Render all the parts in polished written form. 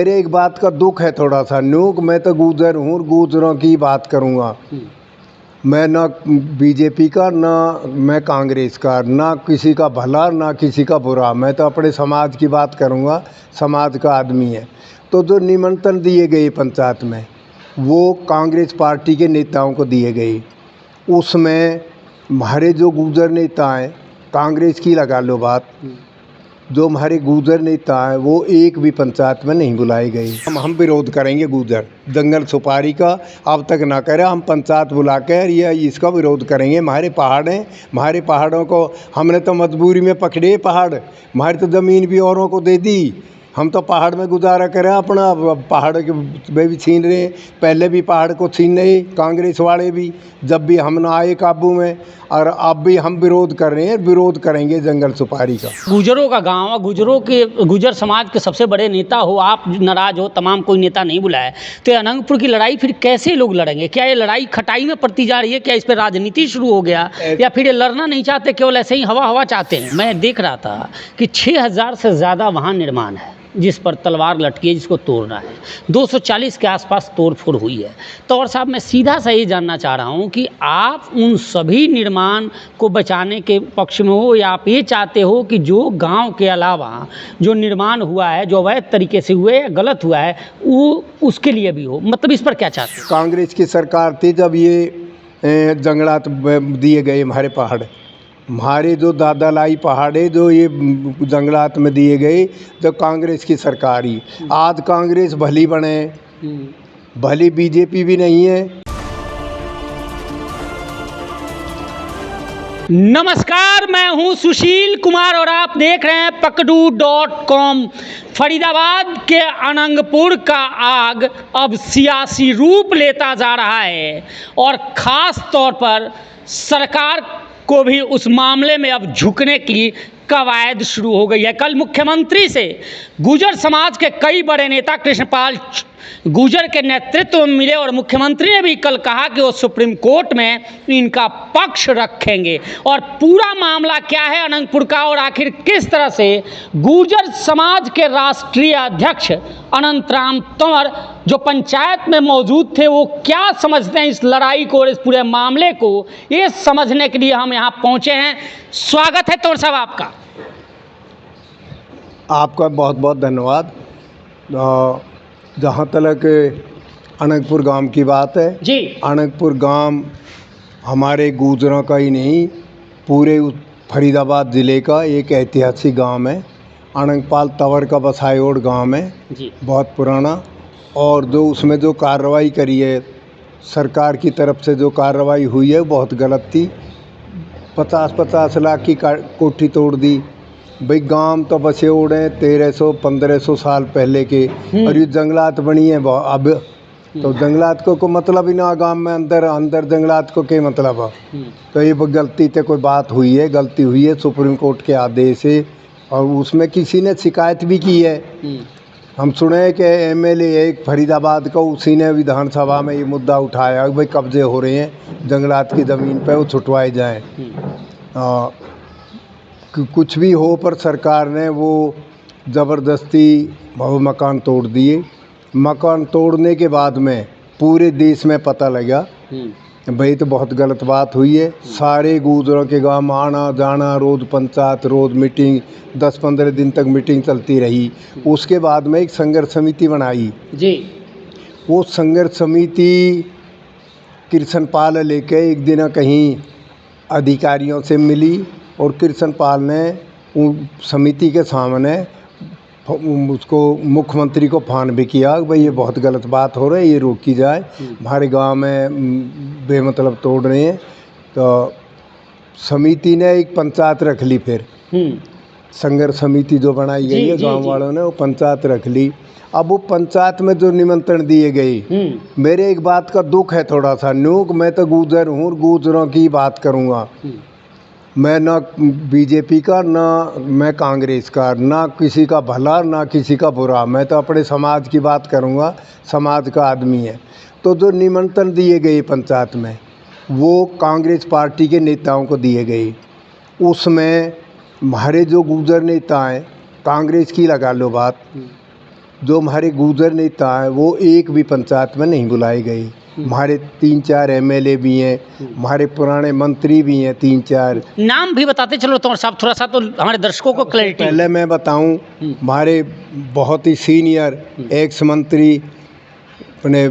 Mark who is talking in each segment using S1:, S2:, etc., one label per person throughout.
S1: मेरे एक बात का दुख है थोड़ा सा न्यूक, मैं तो गुजर हूँ, गुजरों की बात करूँगा। मैं ना बीजेपी का, ना मैं कांग्रेस का, ना किसी का भला ना किसी का बुरा, मैं तो अपने समाज की बात करूँगा। समाज का आदमी है। तो जो निमंत्रण दिए गए पंचायत में, वो कांग्रेस पार्टी के नेताओं को दिए गए। उसमें हमारे जो गुजर नेता हैं, कांग्रेस की लगा लो बात, जो हमारे गुजर नेता हैं वो एक भी पंचायत में नहीं बुलाए गए। हम विरोध करेंगे गुजर जंगल सुपारी का, अब तक ना करे। हम पंचायत बुला कर या इसका विरोध करेंगे। हमारे पहाड़ हैं, हमारे पहाड़ों को हमने तो मजबूरी में पकड़े पहाड़, हमारी तो ज़मीन भी औरों को दे दी। हम तो पहाड़ में गुजारा करें अपना, पहाड़ के वे भी छीन रहे हैं। पहले भी पहाड़ को छीन रहे कांग्रेस वाले भी, जब भी हम ना आए काबू में, और अब भी हम विरोध कर रहे हैं, विरोध करेंगे जंगल सुपारी का।
S2: गुजरों का गांव, गुजर समाज के सबसे बड़े नेता हो आप, नाराज हो, तमाम कोई नेता नहीं बुलाया, तो अनंगपुर की लड़ाई फिर कैसे लोग लड़ेंगे? क्या ये लड़ाई खटाई में पड़ती जा रही है? क्या इस पर राजनीति शुरू हो गया, या फिर ये लड़ना नहीं चाहते, केवल ऐसे ही हवा हवा चाहते हैं? मैं देख रहा था कि 6000 से ज़्यादा वहाँ निर्माण है जिस पर तलवार लटकी है, जिसको तोड़ना है। 240 के आसपास तोड़फोड़ हुई है। तो और साहब, मैं सीधा सा ये जानना चाह रहा हूँ कि आप उन सभी निर्माण को बचाने के पक्ष में हो, या आप ये चाहते हो कि जो गांव के अलावा जो निर्माण हुआ है, जो अवैध तरीके से हुए या गलत हुआ है, वो उसके लिए भी हो? मतलब इस पर क्या चाहते हो?
S1: कांग्रेस की सरकार थी जब ये जंगलात दिए गए हमारे पहाड़, हमारे जो दादा लाई पहाड़े जो ये जंगलात में दिए गए, जब कांग्रेस की सरकार ही। आज कांग्रेस भली बने, भली बीजेपी भी नहीं है।
S2: नमस्कार, मैं हूं सुशील कुमार और आप देख रहे हैं पकड़ू.com। फरीदाबाद के अनंगपुर का आग अब सियासी रूप लेता जा रहा है और ख़ास तौर पर सरकार को भी उस मामले में अब झुकने की कवायद शुरू हो गई है। कल मुख्यमंत्री से गुजर समाज के कई बड़े नेता कृष्णपाल गुजर के नेतृत्व में मिले और मुख्यमंत्री ने भी कल कहा कि वो सुप्रीम कोर्ट में इनका पक्ष रखेंगे। और पूरा मामला क्या है अनंगपुर का, और आखिर किस तरह से गुजर समाज के राष्ट्रीय अध्यक्ष अनंत राम तंवर जो पंचायत में मौजूद थे, वो क्या समझते हैं इस लड़ाई को और इस पूरे मामले को, ये समझने के लिए हम यहाँ पहुँचे हैं। स्वागत है तंवर साहब आपका।
S1: आपका बहुत बहुत धन्यवाद। जहाँ तक अनंगपुर गांव की बात है
S2: जी,
S1: अनंगपुर गांव हमारे गुजरों का ही नहीं, पूरे फरीदाबाद ज़िले का एक ऐतिहासिक गांव है। अनंगपाल तंवर का बसायोड़ गांव है
S2: जी,
S1: बहुत पुराना। और जो उसमें जो कार्रवाई करी है सरकार की तरफ से, जो कार्रवाई हुई है बहुत गलत थी। 50-50 लाख की कोठी तोड़ दी। भाई गांव तो बसे उड़े 1300-1500 साल पहले के, और ये जंगलात बनी है अब। तो जंगलात को मतलब ही ना, गांव में अंदर जंगलात को क्या मतलब है? तो ये गलती से कोई बात हुई है, गलती हुई है सुप्रीम कोर्ट के आदेश से, और उसमें किसी ने शिकायत भी की है। हम सुने कि एमएलए एक फरीदाबाद का, उसी ने विधानसभा में ये मुद्दा उठाया कि भाई कब्जे हो रहे हैं जंगलात की ज़मीन पे, वो छुटवाए जाएँ। कुछ भी हो, पर सरकार ने वो ज़बरदस्ती वो मकान तोड़ दिए। मकान तोड़ने के बाद में पूरे देश में पता लगा भाई तो बहुत गलत बात हुई है। सारे गुजरों के गांव आना जाना, रोज़ पंचायत, रोज़ मीटिंग, 10-15 दिन तक मीटिंग चलती रही। उसके बाद में एक संघर्ष समिति बनाई
S2: जी।
S1: वो संघर्ष समिति कृष्णपाल लेके एक दिन कहीं अधिकारियों से मिली, और कृष्णपाल ने समिति के सामने उसको मुख्यमंत्री को फोन भी किया कि भाई ये बहुत गलत बात हो रही है, ये रोकी जाए, हमारे गांव में बेमतलब तोड़ रहे हैं। तो समिति ने एक पंचायत रख ली। फिर संघर्ष समिति जो बनाई गई है गांव वालों ने, वो पंचायत रख ली। अब वो पंचायत में जो निमंत्रण दिए गए, मेरे एक बात का दुख है थोड़ा सा न्यूक, मैं तो गुजर हूँ, गुजरों की बात करूँगा। मैं ना बीजेपी का, ना मैं कांग्रेस का, ना किसी का भला ना किसी का बुरा, मैं तो अपने समाज की बात करूँगा। समाज का आदमी है। तो जो निमंत्रण दिए गए पंचायत में, वो कांग्रेस पार्टी के नेताओं को दिए गए। उसमें हमारे जो गुजर नेता हैं, कांग्रेस की लगा लो बात, जो हमारे गुजर नेता हैं वो एक भी पंचायत में नहीं बुलाए गए। हमारे 3-4 एमएलए भी हैं, हमारे पुराने मंत्री भी हैं 3-4।
S2: नाम भी बताते चलो तो साहब, थोड़ा सा तो हमारे दर्शकों को क्लैरिटी।
S1: पहले मैं बताऊं, हमारे बहुत ही सीनियर एक्स मंत्री अपने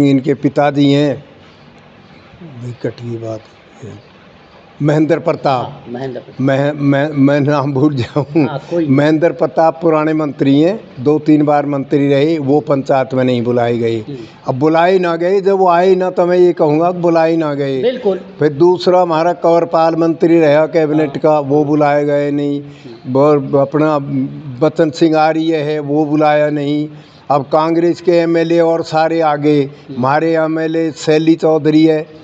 S1: इनके पिताजी हैं, विकट की बात है, महेंद्र प्रताप। मैं नाम भूल जाऊँ। महेंद्र प्रताप पुराने मंत्री हैं, 2-3 बार मंत्री रहे, वो पंचायत में नहीं बुलाए गए। अब बुलाए ना गए, जब वो आए ना तो मैं ये कहूँगा कि बुलाए ना गए।
S2: बिल्कुल।
S1: फिर दूसरा हमारा कंवरपाल मंत्री रहा कैबिनेट का, वो बुलाए गए नहीं। और अपना बचन सिंह आर्य है, वो बुलाया नहीं। अब कांग्रेस के एमएलए और सारे आगे, हमारे एमएलए शैली चौधरी है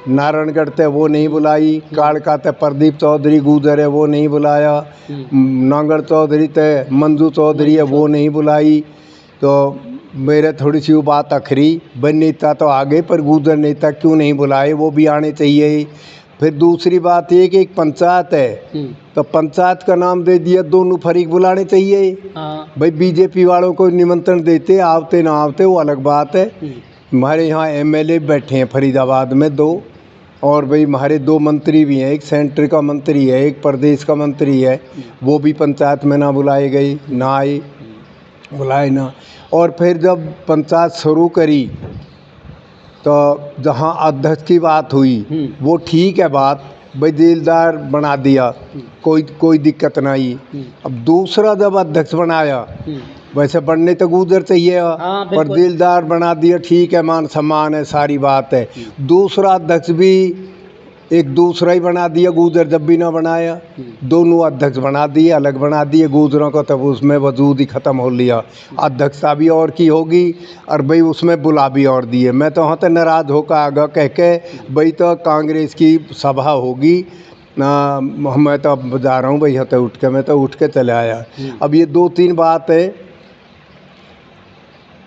S1: नारायणगढ़ ते, वो नहीं बुलाई। काड़का ते प्रदीप चौधरी गुजर है, वो नहीं बुलाया। नांगड़ चौधरी ते मंजू चौधरी है, वो नहीं बुलाई। तो मेरे थोड़ी सी वो बात अखरी, बन नेता तो आगे पर गुजर नेता क्यों नहीं बुलाए, वो भी आने चाहिए। फिर दूसरी बात ये कि एक पंचायत है तो पंचायत का नाम दे दिया, दोनों फरीक बुलाने चाहिए। भाई बीजेपी वालों को निमंत्रण देते, आवते ना आवते वो अलग बात है। हमारे यहाँ एमएलए बैठे हैं फरीदाबाद में 2, और भाई हमारे 2 मंत्री भी हैं, एक सेंटर का मंत्री है, एक प्रदेश का मंत्री है, वो भी पंचायत में ना बुलाए गए, ना आए, बुलाए ना। और फिर जब पंचायत शुरू करी तो जहाँ अध्यक्ष की बात हुई वो ठीक है बात, भाई दिलदार बना दिया, कोई दिक्कत नहीं। अब दूसरा जब अध्यक्ष बनाया, वैसे बनने तो गुजर चाहिए, पर दिलदार बना दिया, ठीक है, मान सम्मान है, सारी बात है। दूसरा अध्यक्ष भी एक दूसरा ही बना दिया, गुजर जब भी ना बनाया, दोनों अध्यक्ष बना दिए, अलग बना दिए गुजरों को, तब उसमें वजूद ही ख़त्म हो लिया। अध्यक्षता भी और की होगी और भाई उसमें बुला भी और दिए। मैं तो वहाँ तक नाराज़ होकर आगा कह के, भाई तो कांग्रेस की सभा होगी ना, मैं तो अब जा रहा हूँ भाई, यहाँ तो मैं तो उठ के चले आया। अब ये 2-3 बात है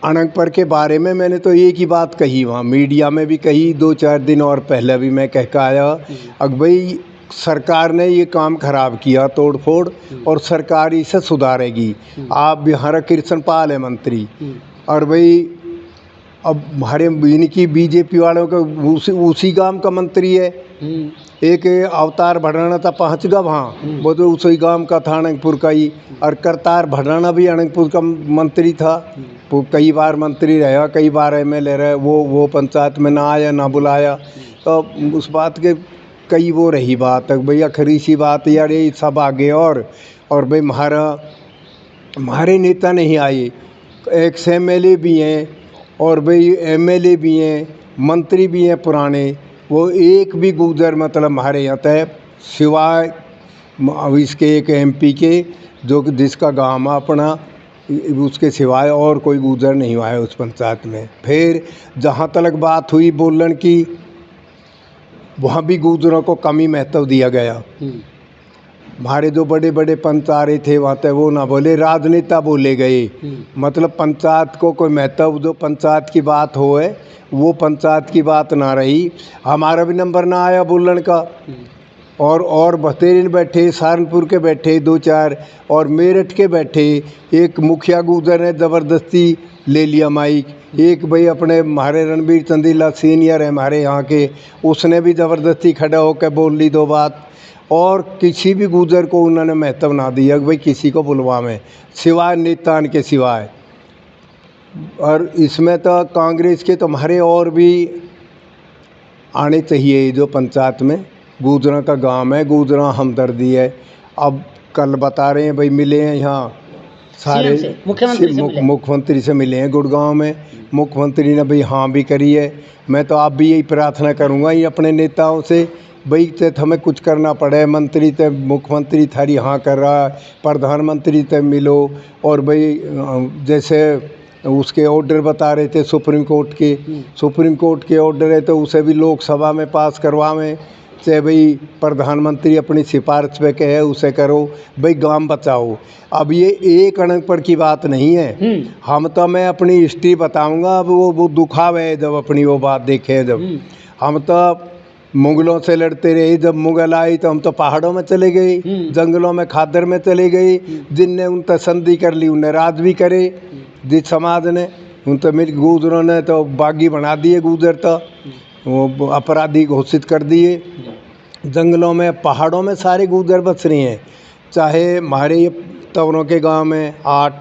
S1: अनंगपुर के बारे में, मैंने तो एक ही बात कही, वहाँ मीडिया में भी कही, 2-4 दिन और पहले भी मैं कह के आया। अब भाई सरकार ने ये काम खराब किया तोड़ फोड़, और सरकार इसे सुधारेगी। आप बिहार कृष्ण पाल है मंत्री, और भाई अब हमारे इनकी बीजेपी वालों का उसी गांव का मंत्री है। एक अवतार भड़ाना था 5 गा वहाँ, वो तो उसी गांव का था अनंगपुर का ही। और करतार भड़ाना भी अनंगपुर का मंत्री था, वो कई बार मंत्री रहा, कई बार एमएलए रहे, वो पंचायत में ना आया ना बुलाया। तो उस बात के कई वो रही बात है भैया, खरी सी बात यार, ये सब आगे। और भाई हमारे नेता नहीं आए, एक्स एमएलए भी हैं और भाई एमएलए भी हैं, मंत्री भी हैं पुराने, वो एक भी गुजर मतलब हमारे यहाँ तय सिवाय इसके एक एमपी के जो जिसका गांव है अपना, उसके सिवाय और कोई गुजर नहीं हुआ है उस पंचायत में। फिर जहाँ तक बात हुई बोलन की, वहाँ भी गुजरों को कम ही महत्व दिया गया। हमारे जो बड़े बड़े पंच आ रहे थे वहाँ तक वो ना बोले, राजनेता बोले गए, मतलब पंचायत को कोई महत्व, जो पंचायत की बात हो है वो पंचायत की बात ना रही। हमारा भी नंबर ना आया बोलन का। और बतेरिन बैठे, सहारनपुर के बैठे 2-4, और मेरठ के बैठे। एक मुखिया गुजर ने ज़बरदस्ती ले लिया माइक, एक भाई अपने हमारे रणबीर चंदीला सीनियर है हमारे यहाँ के, उसने भी ज़बरदस्ती खड़ा होकर बोल ली 2 बात। और किसी भी गुजर को उन्होंने महत्व ना दिया कि भाई किसी को बुलवावें, सिवाय नेतान के सिवाय। और इसमें तो कांग्रेस के तुम्हारे और भी आने चाहिए, जो पंचायत में गुजरा का गांव है, गुजरा हमदर्दी है। अब कल बता रहे हैं भाई मिले हैं यहाँ सारे मुख्यमंत्री से मिले हैं गुड़गांव में, मुख्यमंत्री ने भाई हाँ भी करी है। मैं तो आप भी यही प्रार्थना करूँगा ही अपने नेताओं से, भाई ते हमें कुछ करना पड़े, मंत्री ते मुख्यमंत्री थारी हाँ कर रहा है, प्रधानमंत्री ते मिलो। और भाई जैसे उसके ऑर्डर बता रहे थे सुप्रीम कोर्ट के ऑर्डर है तो उसे भी लोकसभा में पास करवावें, चाहे भाई प्रधानमंत्री अपनी सिफारिश पे कहे उसे करो, भाई गांव बचाओ। अब ये एक अनंगपुर की बात नहीं है, हम तो मैं अपनी हिस्ट्री बताऊंगा। अब वो दुखावे जब अपनी वो बात देखे, जब हम तो मुगलों से लड़ते रहे, जब मुगल आई तो हम तो पहाड़ों में चले गए, जंगलों में खादर में चले गए, जिनने उन संधि कर ली उन्हें राज भी करे, जिस समाज ने उन तो मिल गुजरों ने तो बागी बना दिए, गुजर तो वो अपराधी घोषित कर दिए। जंगलों में पहाड़ों में सारे गुजर बस रही हैं, चाहे हमारे ये तवरों के गांव में 8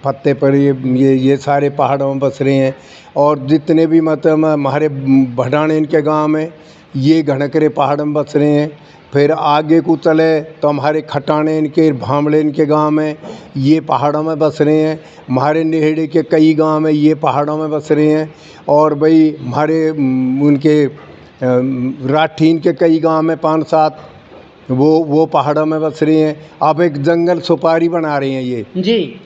S1: पत्ते पर ये सारे पहाड़ों में बस रहे हैं। और जितने भी मतलब हमारे भडाने इनके गांव में ये घनकरे पहाड़ में बस रहे हैं। फिर आगे को चले तो हमारे खटाने इनके भामड़े इनके गांव में ये पहाड़ों में बस रहे हैं। हमारे नेहड़े के कई गांव में ये पहाड़ों में बस रहे हैं। और भाई हमारे उनके राठीन के कई गांव में 5-7 वो पहाड़ों में बस रहे हैं। अब एक जंगल सुपारी बना रहे हैं ये
S2: जी,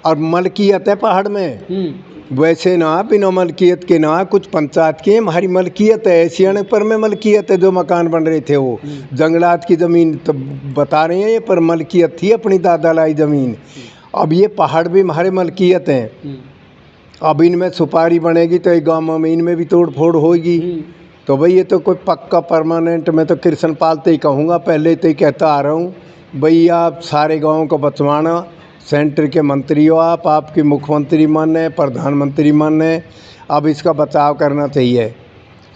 S2: और
S1: मलकियत है पहाड़ में। वैसे ना बिना मलकियत के ना कुछ पंचायत की हमारी मलकियत है, ऐसी पर में मलकियत है। जो मकान बन रहे थे वो जंगलात की ज़मीन तो बता रहे हैं ये, पर मलकियत थी अपनी दादा लाई ज़मीन। अब ये पहाड़ भी हमारे मलकियत हैं। अब इनमें सुपारी बनेगी तो एक गाँव में इनमें भी तोड़ फोड़ होगी। तो भाई ये तो कोई पक्का परमानेंट, मैं तो कृष्ण पाल तो ही कहूँगा, पहले तो ही कहता आ रहा हूँ। भाई आप सारे गाँव को बचवाना, सेंटर के मंत्री हो आप, आपके मुख्यमंत्री मन है, प्रधानमंत्री मन है, अब इसका बचाव करना चाहिए।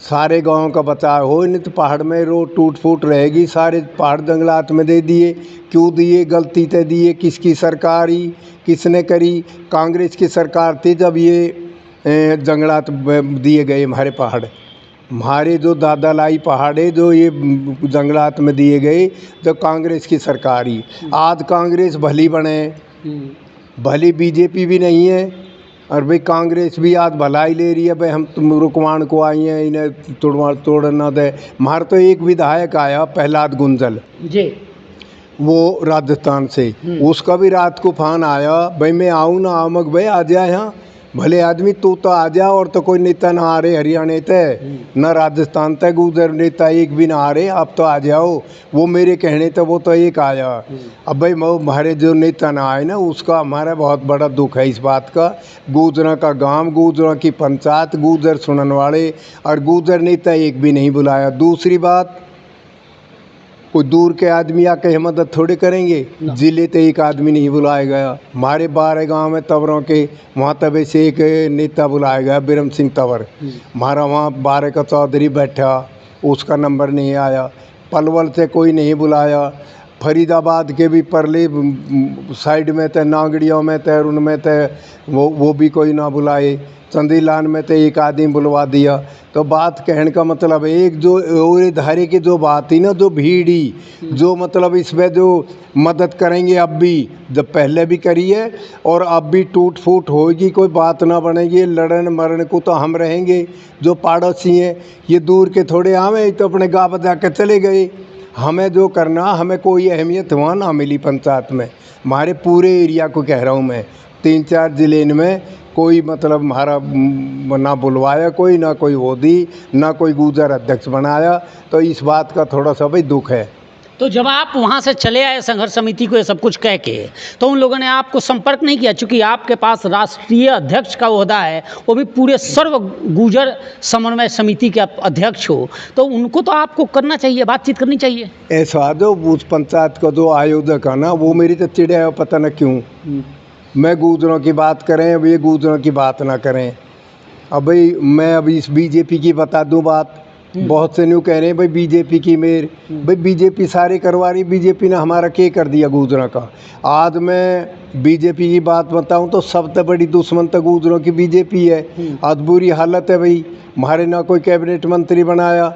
S1: सारे गाँव का बचाव हो, नहीं तो पहाड़ में रोड टूट फूट रहेगी। सारे पहाड़ जंगलात में दे दिए, क्यों दिए? गलती तो दिए किसकी सरकार ही, किसने करी? कांग्रेस की सरकार थी जब ये जंगलात दिए गए हमारे पहाड़। हमारे जो दादा लाई पहाड़े जो ये जंगलात में दिए गए तो कांग्रेस की सरकार ही। आज कांग्रेस भली बने, भली बीजेपी भी नहीं है, और भाई कांग्रेस भी आज भलाई ले रही है। भाई हम तुम रुकवाण को आई हैं, इन्हें तोड़ना दे। हमारा तो एक विधायक आया प्रहलाद गुंजल
S2: जी,
S1: वो राजस्थान से, उसका भी रात को फोन आया, भाई मैं आऊँ ना आऊँ? भाई आ जाए, यहाँ भले आदमी तू तो आ जा, और तो कोई नेता ना आ रहे हरियाणा ते ना राजस्थान तक उधर नेता एक भी ना आ रहे, आप तो आ जाओ। वो मेरे कहने तो वो तो एक आया। अब भाई हमारे जो नेता ना आए ना, उसका हमारा बहुत बड़ा दुख है इस बात का। गुजरा का गांव, गुजरा की पंचायत, गुजर सुनने वाले और गुजर नेता एक भी नहीं बुलाया। दूसरी बात, कोई दूर के आदमी आके मदद थोड़े करेंगे, जिले ते एक आदमी नहीं बुलाया गया। हमारे 12 गांव में तवरों के वहाँ तबे से एक नेता बुलाया गया, बिरम सिंह तवर। हमारा वहाँ 12 का चौधरी बैठा, उसका नंबर नहीं आया। पलवल से कोई नहीं बुलाया। फरीदाबाद के भी परले साइड में थे, नागड़ियों में थे, उनमें थे, वो भी कोई ना बुलाए। चंदीलान में तो एक आदमी बुलवा दिया। तो बात कहने का मतलब एक जो और धारे की जो बात थी ना, जो भीड़ी जो मतलब इसमें जो मदद करेंगे, अब भी जब पहले भी करी है और अब भी टूट फूट होगी, कोई बात ना बनेगी। लड़न मरण को तो हम रहेंगे जो पड़ोसी हैं, ये दूर के थोड़े आवे तो अपने गाँव बजा के चले गए। हमें जो करना, हमें कोई अहमियत वहाँ ना मिली पंचायत में। हमारे पूरे एरिया को कह रहा हूँ मैं, 3-4 ज़िले में कोई मतलब हमारा ना बुलवाया कोई, ना कोई वो दी, ना कोई गुजर अध्यक्ष बनाया। तो इस बात का थोड़ा सा भाई दुख है।
S2: तो जब आप वहाँ से चले आए संघर्ष समिति को ये सब कुछ कह के, तो उन लोगों ने आपको संपर्क नहीं किया? चूँकि आपके पास राष्ट्रीय अध्यक्ष का ओहदा है, वो भी पूरे सर्व गुजर समन्वय समिति के आप अध्यक्ष हो, तो उनको तो आपको करना चाहिए, बातचीत करनी चाहिए।
S1: ऐसा जो उस पंचायत का जो आयोजक है ना, वो मेरी तो चिड़िया पता न क्यों। मैं गुजरों की बात करें, अब ये गुजरों की बात ना करें। अब भाई मैं अभी इस बीजेपी की बता दूं बात। बहुत से न्यू कह रहे हैं भाई बीजेपी की मेर, भाई बीजेपी सारे करवा रही। बीजेपी ने हमारा क्या कर दिया गुजरों का? आज मैं बीजेपी की बात बताऊं तो सबसे बड़ी दुश्मन तो गुजरों की बीजेपी है। आज बुरी हालत है भाई, हमारे ना कोई कैबिनेट मंत्री बनाया।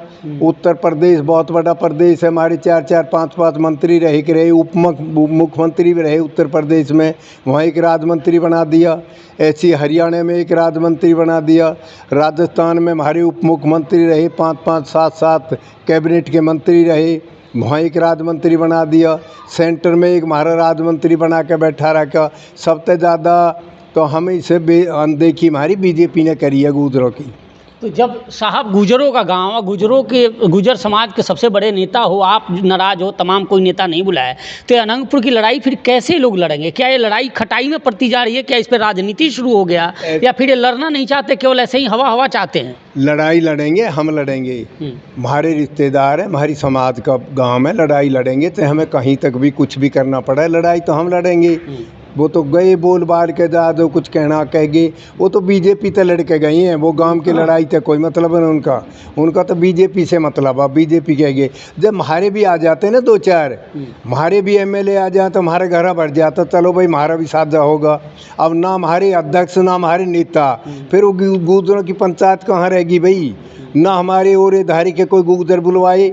S1: उत्तर प्रदेश बहुत बड़ा प्रदेश है, हमारे 4-4, 5-5 मंत्री रहे के रहे, उप मुख्यमंत्री भी रहे उत्तर प्रदेश में, वहाँ एक राज्य मंत्री बना दिया। ऐसी हरियाणा में एक राज्य मंत्री बना दिया। राजस्थान में हमारे उप मुख्यमंत्री रहे, 5-5, 7-7 कैबिनेट के मंत्री रहे, वहाँ एक राज्य मंत्री बना दिया। सेंटर में एक हमारा राज्य मंत्री बना के बैठा रखा। सबसे ज़्यादा तो हमें इसे अनदेखी हमारी बीजेपी ने करी है गुजरों की।
S2: तो जब साहब गुजरों का गांव, गुजरों के गुजर समाज के सबसे बड़े नेता हो, आप नाराज हो, तमाम कोई नेता नहीं बुलाया, तो अनंगपुर की लड़ाई फिर कैसे लोग लड़ेंगे? क्या ये लड़ाई खटाई में पड़ती जा रही है? क्या इस पर राजनीति शुरू हो गया, या फिर ये लड़ना नहीं चाहते, केवल ऐसे ही हवा हवा चाहते हैं?
S1: लड़ाई लड़ेंगे, हम लड़ेंगे। हमारे रिश्तेदार है, हमारी समाज का गांव में, लड़ाई लड़ेंगे तो हमें कहीं तक भी कुछ भी करना पड़ा, लड़ाई तो हम लड़ेंगे। वो तो गए बोल बार के जा जो कुछ कहना कह गए, वो तो बीजेपी से लड़के गए हैं, वो गांव की लड़ाई से कोई मतलब नहीं उनका, उनका तो बीजेपी से मतलब है, बीजेपी कह गए। जब हमारे भी आ जाते ना 2-4, हमारे भी एमएलए आ जाए तो हमारे घर भर जाता, चलो भाई हमारा भी साझा होगा। अब ना हमारे अध्यक्ष ना हमारे नेता, फिर वो गुजरों की पंचायत कहाँ रहेगी भाई? ना हमारे ओरेधारी के कोई गुजर बुलवाए,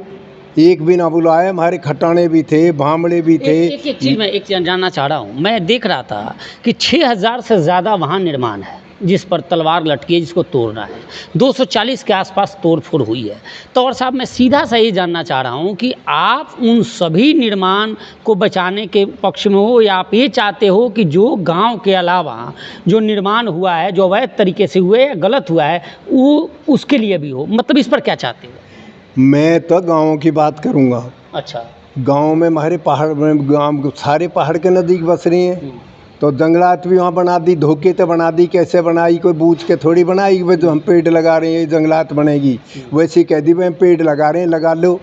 S1: एक भी ना बुलाए। हमारे खटाने भी थे, भामड़े भी थे।
S2: एक चीज़ मैं जानना चाह रहा हूँ, मैं देख रहा था कि 6000 से ज़्यादा वहाँ निर्माण है जिस पर तलवार लटकी है, जिसको तोड़ना है। 240 के आसपास तोड़फोड़ हुई है। तो और साहब मैं सीधा सा ये जानना चाह रहा हूँ कि आप उन सभी निर्माण को बचाने के पक्ष में हो, या आप ये चाहते हो कि जो गांव के अलावा जो निर्माण हुआ है, जो अवैध तरीके से हुए या गलत हुआ है, वो उसके लिए भी हो? मतलब इस पर क्या चाहते हो?
S1: मैं तो गाँव की बात करूँगा।
S2: अच्छा।
S1: गांव में हमारे पहाड़ में, गांव सारे पहाड़ के नज़दीक बस रही हैं, तो जंगलात भी वहाँ बना दी, धोखे तो बना दी। कैसे बनाई? कोई बूझ के थोड़ी बनाई भाई जो हम पेड़ लगा रहे हैं जंगलात बनेगी, वैसे कह दी भाई हम पेड़ लगा रहे हैं, लगा लो।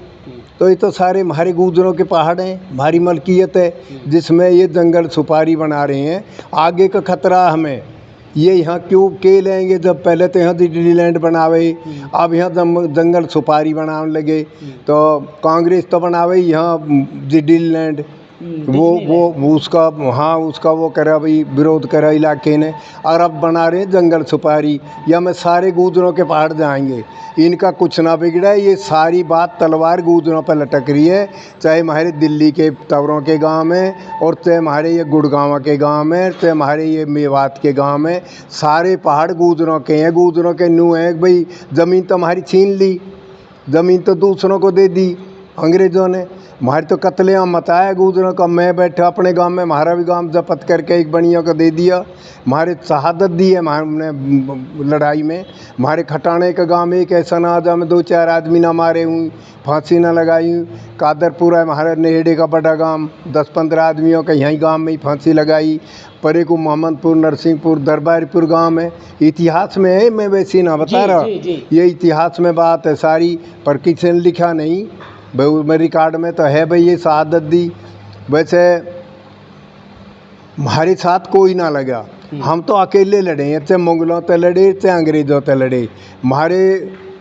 S1: तो ये तो सारे हमारे गुजरों के पहाड़ हैं, हमारी मलकियत है, जिसमें ये जंगल सुपारी बना रहे हैं। आगे का खतरा हमें, ये यहाँ क्यों के लेंगे जब पहले तो यहाँ डिज्नीलैंड बनावे, अब यहाँ जंगल सुपारी बनाने लगे। तो कांग्रेस तो बनावे यहाँ डिज्नीलैंड, वो उसका, हाँ उसका वो करा भाई, विरोध करा इलाके ने, और अब बना रहे हैं जंगल सुपारी। या मैं सारे गुजरों के पहाड़ जाएंगे, इनका कुछ ना बिगड़ा है। ये सारी बात तलवार गुजरों पर लटक रही है, चाहे हमारे दिल्ली के तवरों के गांव में, और चाहे हमारे ये गुड़गांव के गांव में, चाहे हमारे ये मेवात के गांव में, सारे पहाड़ गुजरों के हैं। गुजरों के नू हैं भाई, ज़मीन तो हमारी छीन ली, ज़मीन तो दूसरों को दे दी अंग्रेज़ों ने। हमारी तो कत्लेआम मचाया गुजरों का। मैं बैठा अपने गांव में, हमारा भी गांव जब्त करके एक बनिया को दे दिया। हमारे शहादत दी है हमने लड़ाई में। हमारे खटाने का गांव में एक ऐसा ना आजा में 2-4 आदमी ना मारे हूँ, फांसी ना लगाई हूँ। कादरपुरा है हमारे नेहड़े का बड़ा गांव, 10-15 आदमियों का यहीं गांव में ही फांसी लगाई। परे को मोहम्मदपुर, नरसिंहपुर, दरबारपुर गांव है। इतिहास में है, मैं वैसे ना बता रहा, ये इतिहास में बात है सारी, पर किसी ने लिखा नहीं भाई, मेरे रिकॉर्ड में तो है भाई ये शहादत दी। वैसे हमारे साथ कोई ना लगा, हम तो अकेले लड़े हैं, चाहे मुगलों से लड़े चाहे अंग्रेज़ों से लड़े। हमारे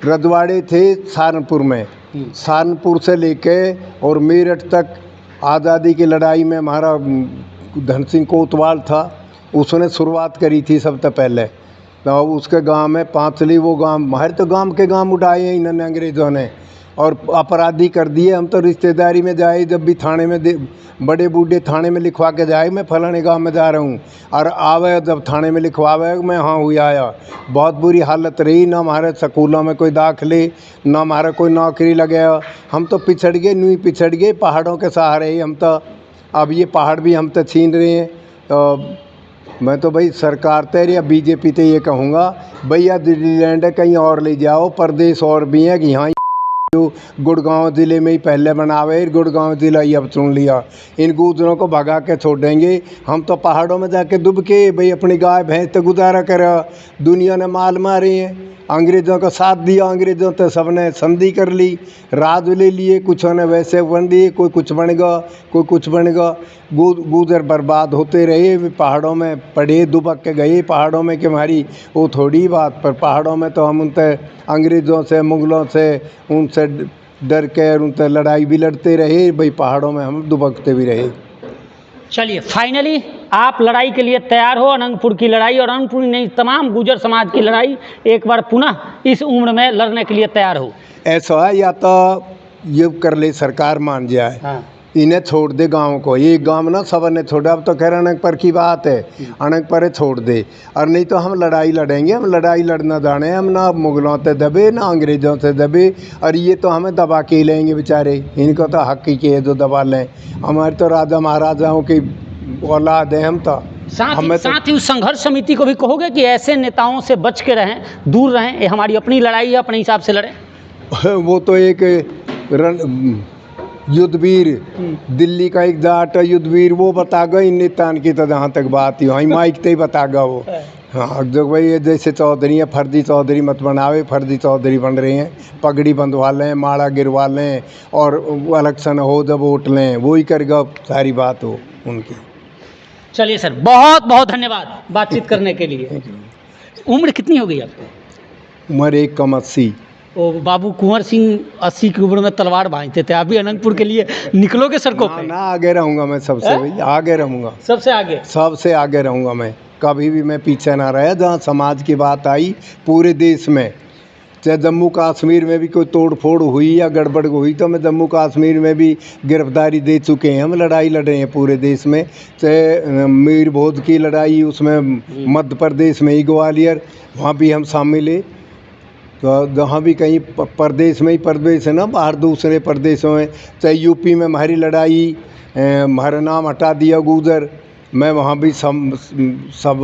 S1: रजवाड़े थे सहारनपुर में, सहारनपुर से लेके और मेरठ तक आज़ादी की लड़ाई में हमारा धन सिंह कोतवाल था, उसने शुरुआत करी थी सबसे पहले। तो उसके गांव में पांचली, वो गांव हमारे तो गांव के गांव उठाए हैं इन्होंने अंग्रेज़ों ने, और अपराधी कर दिए। हम तो रिश्तेदारी में जाए, जब भी थाने में बड़े बूढ़े थाने में लिखवा के जाए मैं फलाने गांव में जा रहा हूँ, और आवे जब थाने में लिखवावे मैं हाँ हुई आया। बहुत बुरी हालत रही, ना हमारे स्कूलों में कोई दाखिले, ना हमारा कोई नौकरी लगे। हम तो पिछड़ गए, न्यू पिछड़ गए पहाड़ों के सहारे ही हम तो। अब ये पहाड़ भी हम तो छीन रहे हैं। तो मैं तो भाई सरकार तेरे या बीजेपी ते ये कहूँगा, भैया डिज्नीलैंड है कहीं और ले जाओ, प्रदेश और भी हैं कि यहाँ जो गुड़गांव ज़िले में ही पहले बनावे, गुड़गांव ज़िला ही अब चुन लिया। इन गुजरों को भगा के छोड़ेंगे हम तो पहाड़ों में जाके डूब के भाई अपनी गाय भैंस तो गुजारा करा। दुनिया ने माल मारे हैं, अंग्रेज़ों का साथ दिया, अंग्रेज़ों तो सबने संधि कर ली, राज ले लिए, कुछ ने वैसे बन दिए, कोई कुछ बन गया, कोई कुछ बन गया। गुजर बर्बाद होते रहे, पहाड़ों में पड़े, दुबक के गए पहाड़ों में कि हमारी वो थोड़ी बात। पर पहाड़ों में तो हम उनसे अंग्रेज़ों से, मुगलों से, उनसे डर के उनसे लड़ाई भी लड़ते रहे भाई, पहाड़ों में हम दुबकते भी रहे।
S2: चलिए, फाइनली आप लड़ाई के लिए तैयार हो, अनंगपुर की लड़ाई, और अनंगपुर नहीं तमाम गुजर समाज की लड़ाई एक बार पुनः इस उम्र में लड़ने के लिए तैयार हो? ऐसा
S1: है, या तो ये कर ले सरकार मान जाए, हाँ, इन्हें छोड़ दे गांव को। ये गांव ना सब ने छोड़ा, अब तो खैर अनंगपुर की बात है, अनंगपुर छोड़ दे। और नहीं तो हम लड़ाई लड़ेंगे, हम लड़ाई लड़ना जाने, हम ना मुगलों से दबे ना अंग्रेज़ों से दबे, और ये तो हमें दबा के लेंगे बेचारे, इनको तो हक ही के जो दबा लें। हमारे तो राजा महाराजाओं की औलाद है हम तो।
S2: साथ ही उस संघर्ष समिति को भी कहोगे कि ऐसे नेताओं से बच के रहें, दूर रहें, ये हमारी अपनी लड़ाई है, अपने हिसाब से लड़ें।
S1: वो तो एक युद्धवीर, दिल्ली का एक जाट युद्धवीर, वो बतागा इन नेतान की, तो जहाँ तक बात ही वहीं माइक ते ही बतागा वो। हाँ, जो भाई ये जैसे चौधरी है, फर्जी चौधरी मत बनावे, फर्जी चौधरी बन रहे हैं, पगड़ी बंधवा लें, माला गिरवा लें, और इलेक्शन हो जब वोट लें, वही करेगा सारी बात हो उनकी।
S2: चलिए सर, बहुत बहुत धन्यवाद बातचीत करने के लिए। उम्र कितनी हो गई आपको?
S1: उम्र 1
S2: ओ बाबू कुंवर सिंह 80 की उम्र में तलवार भांजते थे, आप भी अनंतपुर के लिए निकलोगे सड़कों पे?
S1: ना आगे रहूँगा मैं सबसे,
S2: हैं?
S1: भाई आगे रहूँगा,
S2: सबसे आगे?
S1: सबसे आगे रहूँगा मैं, कभी भी मैं पीछे ना रहा। जहाँ समाज की बात आई पूरे देश में, चाहे जम्मू कश्मीर में भी कोई तोड़ फोड़ हुई या गड़बड़ हुई तो मैं जम्मू कश्मीर में भी गिरफ्तारी दे चुके हैं, हम लड़ाई लड़ रहे हैं पूरे देश में। चाहे मीर भोज की लड़ाई, उसमें मध्य प्रदेश में ही ग्वालियर, वहाँ भी हम शामिल है। तो जहाँ भी कहीं प्रदेश में ही प्रदेश है ना, बाहर दूसरे प्रदेशों में, चाहे यूपी में हमारी लड़ाई, हमारा नाम हटा दिया गुजर, मैं वहाँ भी सब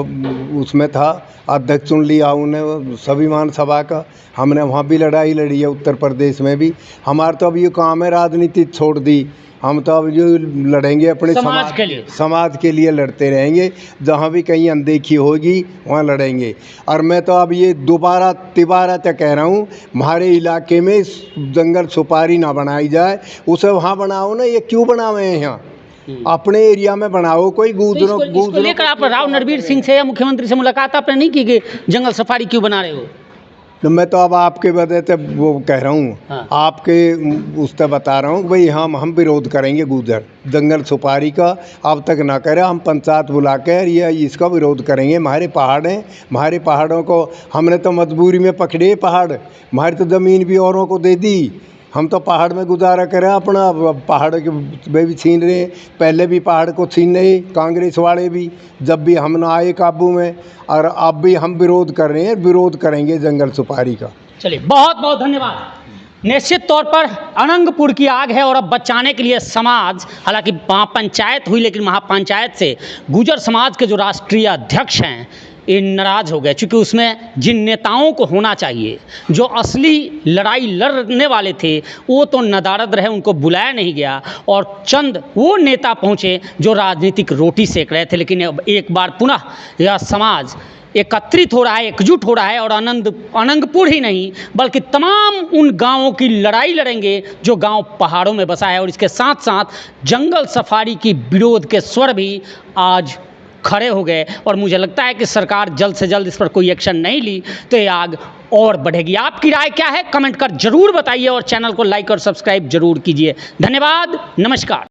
S1: उसमें था, अध्यक्ष चुन लिया उन्हें स्वाभिमान सभा का, हमने वहाँ भी लड़ाई लड़ी है, उत्तर प्रदेश में भी। हमारा तो अब ये काम है, राजनीति छोड़ दी, हम तो अब जो लड़ेंगे अपने
S2: समाज के लिए,
S1: समाज के लिए लड़ते रहेंगे। जहाँ भी कहीं अनदेखी होगी वहाँ लड़ेंगे। और मैं तो अब ये तिबारा तक कह रहा हूँ, हमारे इलाके में जंगल सुपारी ना बनाई जाए, उसे वहाँ बनाओ ना, ये क्यों बनावे हैं यहाँ, अपने एरिया में बनाओ। कोई
S2: इसको लेकर आप राव नरवीर सिंह से या मुख्यमंत्री से मुलाकात आपने नहीं की कि जंगल सफारी क्यों बना रहे हो?
S1: तो मैं तो अब आपके वजह से वो कह रहा हूँ,
S2: हाँ।
S1: आपके उस पर बता रहा हूँ भाई, हम विरोध करेंगे गुजर जंगल सुपारी का, अब तक ना करें, हम पंचायत बुला कर ये इसका विरोध करेंगे। हमारे पहाड़ हैं, हमारे पहाड़ों को हमने तो मजबूरी में पकड़े पहाड़, हमारी तो ज़मीन भी औरों को दे दी, हम तो पहाड़ में गुजारा करें अपना, पहाड़ के में भी छीन रहे हैं, पहले भी पहाड़ को छीन रहे कांग्रेस वाले भी, जब भी हम ना आए काबू में, और अब भी हम विरोध कर रहे हैं, विरोध करेंगे जंगल सुपारी का।
S2: चलिए, बहुत बहुत धन्यवाद। निश्चित तौर पर अनंगपुर की आग है और अब बचाने के लिए समाज, हालांकि महापंचायत हुई लेकिन महापंचायत से गुजर समाज के जो राष्ट्रीय अध्यक्ष हैं ये नाराज़ हो गए, क्योंकि उसमें जिन नेताओं को होना चाहिए, जो असली लड़ाई लड़ने वाले थे, वो तो नदारद रहे, उनको बुलाया नहीं गया, और चंद वो नेता पहुँचे जो राजनीतिक रोटी सेक रहे थे। लेकिन अब एक बार पुनः यह समाज एकत्रित हो रहा है, एकजुट हो रहा है, और अनंगपुर ही नहीं बल्कि तमाम उन गांवों की लड़ाई लड़ेंगे जो गांव पहाड़ों में बसा है। और इसके साथ साथ जंगल सफारी की विरोध के स्वर भी आज खड़े हो गए, और मुझे लगता है कि सरकार जल्द से जल्द इस पर कोई एक्शन नहीं ली तो ये आग और बढ़ेगी। आपकी राय क्या है कमेंट कर जरूर बताइए, और चैनल को लाइक और सब्सक्राइब जरूर कीजिए। धन्यवाद, नमस्कार।